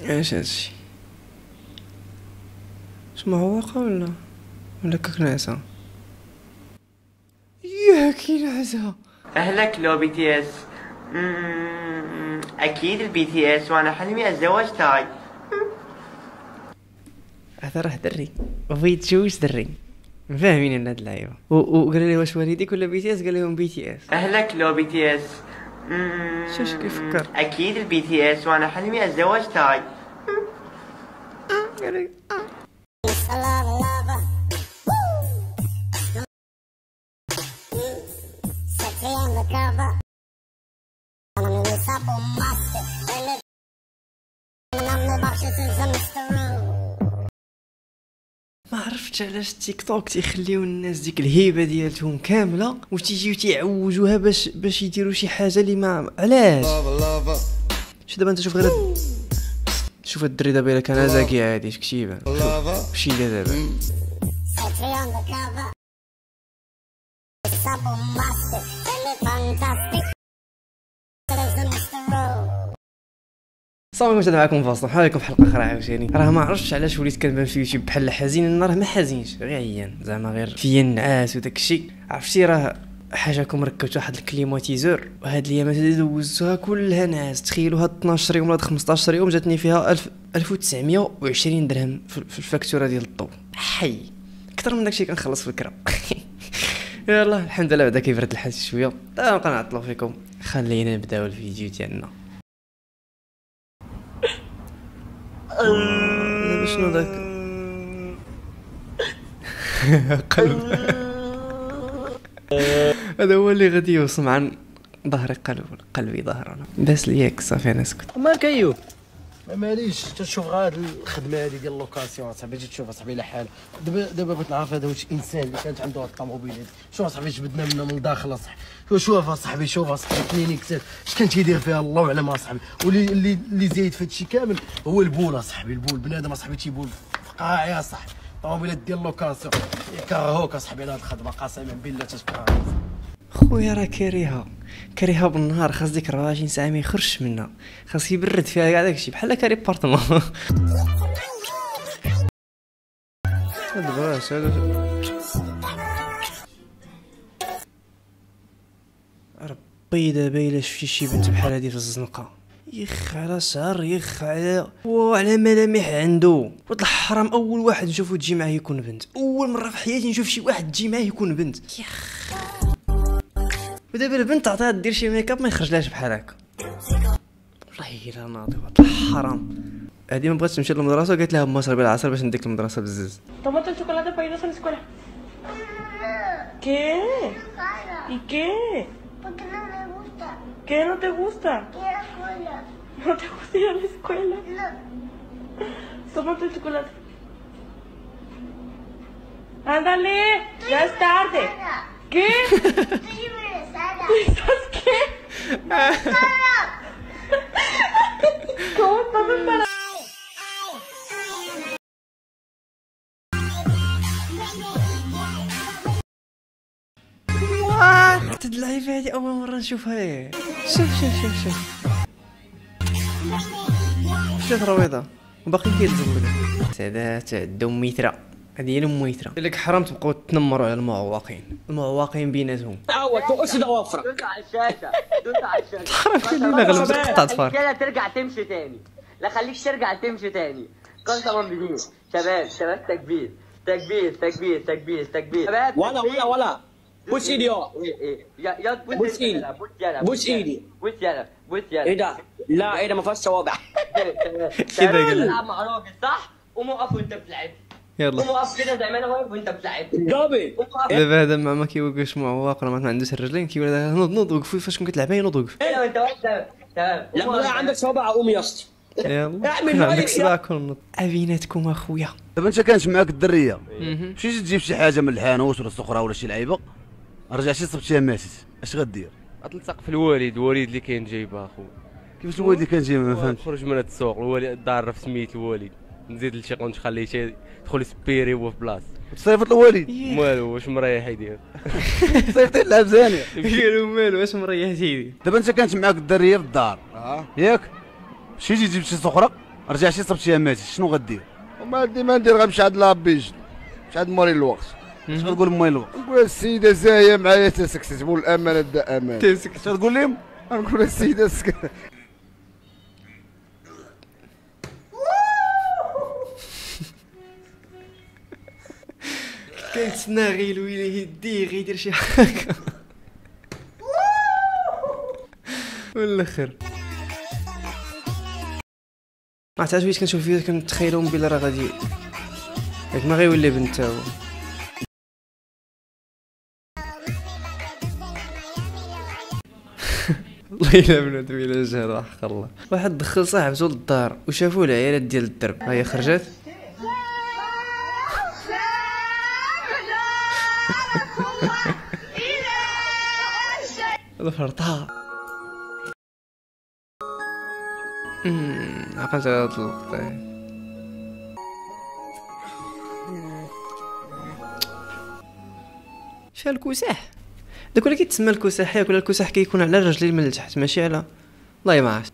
اش هادشي؟ شما هواقة ولا كنعسة؟ ياك نعسة. أهلك لو بي تي اس. أكيد البي تي اس، وأنا حلمي أتزوج تاي. هذا راه دري وبغي يتزوج دري، فاهمين هاد اللعيبة. وقال لي واش والديك ولا بي تي اس؟ قال لهم بي تي اس. أهلك لو بي تي اس. شوش كيفكر؟ أكيد البي تي اس، وأنا حلمي أتزوج تاي. قال لي ما عرفتش علاش تيك توك تيخليو الناس ديك الهيبه ديالتهم كامله وتيجيو تيعوجوها باش يديروا شي حاجه اللي ما علاش. شو دابا انت شوف غير شوف الدري دابا الا كان زاكي عادي اش كتيبان شي دابا صافي. واش معكم فاصل بحال عليكم في حلقه اخرى عاوتاني. راه ما عرفتش علاش وليت كنبان في يوتيوب بحال حزين. انا راه ما حزينش، غير عيان زعما، غير فيا النعاس وداك الشيء. عرفتي راه حاجاكم ركبت واحد الكليماتيزور وهاد الايامات اللي دوزتوها كلها نعاس. تخيلوا هاد 12 يوم ولا 15 يوم جاتني فيها 1920 درهم في الفاكتوره ديال الضو. حي اكثر من داكشي كنخلص في الكرا. يلا الحمد لله بعدا كيبرد الحال شويه. دابا نبقى نعطلو فيكم، خلينا نبداو الفيديو ديالنا. شنو داك قلب؟ هذا هو اللي غادي يوصم عن ظهري قلبي ظهرنا. بس ليك صافي انا سكت. مالك ايوب؟ ماليش تشوف غير هاد الخدمه هادي ديال اللوكاسيون صاحبي، تجي تشوف صاحبي على حال. دابا بغيت نعرف هذا واش انسان اللي كانت عنده هاد الطوموبيل هادي. شوف صاحبي جبدنا منها من الداخل اصاحبي. شوف اصاحبي، شوف اصاحبي كلينيكسات اش كان تيدير فيها الله اعلم اصاحبي. واللي زايد في هادشي كامل هو البول اصاحبي. البول بنادم اصاحبي تيبول في قاعي اصاحبي. طوموبيلات ديال اللوكاسيون يكرهوك اصاحبي على هاد الخدمه، قسما بالله تتكره. خويا راه كريها بالنهار، خاص ديك 24 ساعه ما يخرجش منها، خاص يبرد فيها كاع داكشي بحال كاري بارتمون. هاد باش ربي دابا الا شفتي شي بنت بحال هادي في الزنقه، يخ على شعر، يخ على ملامح عنده. ولد الحرام اول واحد نشوفو تجي معاه يكون بنت. اول مره في حياتي نشوف شي واحد تجي معاه يكون بنت. يخ ودابا البنت عطيها دير شي ميكاب ما يخرجلهاش بحال هكا. والله الا ناضي ولد الحرام. هادي ما بغاتش تمشي للمدرسه وقالت لها ما صربي العصر باش نديك المدرسه بزز. Tómate el chocolate para irnos a la escuela. ¿Qué? ¿Y qué? Porque no me gusta. ¿Qué no te gusta? Quiero escuela. ¿No te gusta ir a la escuela? No. Tómate el chocolate. ¡Ándale! ¡Ya es tarde! ¿Qué? Estoy embarazada. ¿Estás qué? ¿Cómo estás embarazada? هاد اللعيبه هادي اول مره نشوفها. شوف شوف رويضه وباقي كيتزلق. سادات عندهم ميترا، هادي هي الميترا. قال لك حرام تبقاو تنمروا على المعوقين بيناتهم. عوض تقص ضوافرك. دوس على الشاشة، دوس على الشاشة. حرام كلنا غلب تقطع تفار. لا ترجع تمشي تاني، لا خليك ترجع تمشي تاني. قسما بالله شباب تكبير تكبير تكبير تكبير تكبير. شباب ولا بوس ايدي يا بوس ايدي بوس ايدي بوس يلا ايه ده؟ لا ايه ده ما فيهاش صوابع. كده قال تلعب مع راجل صح؟ قوم اقف وانت بتلعب. يلا قوم اقف كده زي ما انا واقف وانت بتلعب. جابي دابا هذا ما كيوقفش معوق راه ما عندوش الرجلين، كيقول هذا نوض وقف فاش كون كتلعب نوض وقف. ايوه انت واقف تمام. لا عندك صوابع قوم يا اسطى. يلا اعمل عندك رايك صباع كون نوض. بيناتكم اخويا. دابا انت كانت معاك الدريه مشيتي تجيب شي حاجه من الحانوت ولا السخره ولا شي لعيبه، رجعتي صبتيها ماتت، اش غدير؟ غتلصق في الوالد اللي كاين جايبها اخو. كيفاش الوالد اللي كان جايبها؟ ما فهمتش. خرج من السوق الوالد الدار في سميت الوالد، نزيد لشي قنت خليه يدخل يسبيري هو في بلاصه. صيفط الوالد مالو واش مريح يدير؟ صيفطي اللعب زانيه. قالوا مالو واش مريح سيدي. دابا انت كانت معاك الدريه في الدار ياك، مشيتي جبت شي سخره رجعتي صبتيها ماتت شنو غدير؟ وما ديما ندير غنمشي عند لابيج مشي عند موري الوقت. اش غتقول موين الوقت؟ نقول السيده زاهيه معايا تسكتت بول الامانه دا امان. اش غتقول لهم؟ نقول السيده سكت. كنتسنى غير الويلي يديه غيدير شي حاجه والاخر ما عرفتش واش كنشوف فيديوهات كنتخيلهم بلا راه غادي ياك ما غيولي بنت هو. والله الا بنادم الا جهل وحق الله. واحد دخل صاحبته للدار وشافوا العيالات ديال الدرب ها هي خرجت هذا فرطها. عقلت على هاد اللقطة. شحال الكساح داك ولا كيتسمى الكساح ياك ولا الكساح كيكون على الرجلين من التحت ماشي على والله ما عرفت.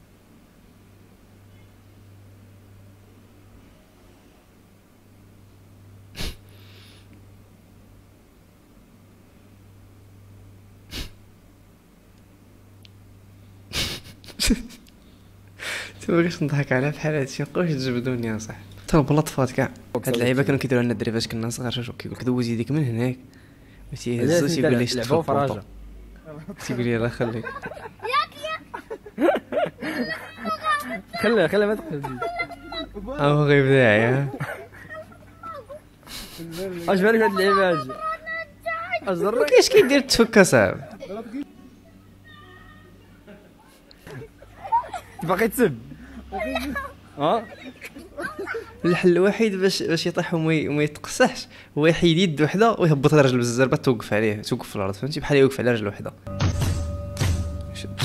تبغيش نضحك عليها بحال هادشي مابقاوش تجبدوني يا صاحبي. حتى البلاطفات كاع هاد اللعيبه كانوا كيديروها لنا الدراري فاش كنا صغار. شوف كيقول لك دوز يديك من هناك وتيهزو تيقول لي شد في البلاطو تيقول لي الله يخليك خليها ما تقلبش. هو غير داعي. اش بالك هاد اللعيبه هادي ازرك كاش كيدير تفك صاحبي باقي تسب. الحل الوحيد باش يطيح وما يتقصحش هو يحيد يد وحده ويهبط رجل بالزربه توقف عليه توقف في الارض فهمتي بحال يوقف على رجل وحده. شد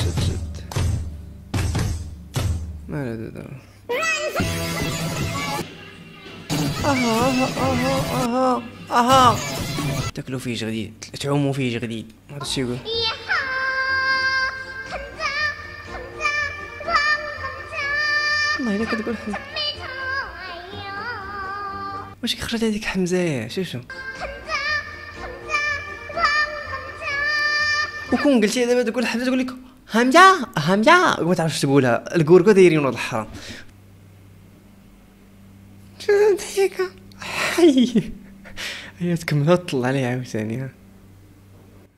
ما لا اها تاكلوا فيه جديد تعوموا فيه جديد هذا الشيء يقول. والله الا كتقول حمزه واش كيخرج هذيك حمزه شوف وكون قلتي دابا تقول حمزه تقول لك همجه ما تعرفش تقولها الكوركو دايرين ولاد الحرام. شنو ضحكه حي هي تكمل طلع عليها عاوتاني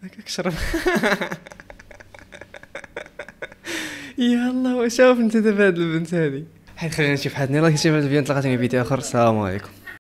هكاك شرب. يلا وشوف انت دابا هاد البنت هادي. حيت خلينا نشوف حد نيلا كيشوف هاد الفيديو. نتلاقاو في فيديو اخر. السلام عليكم.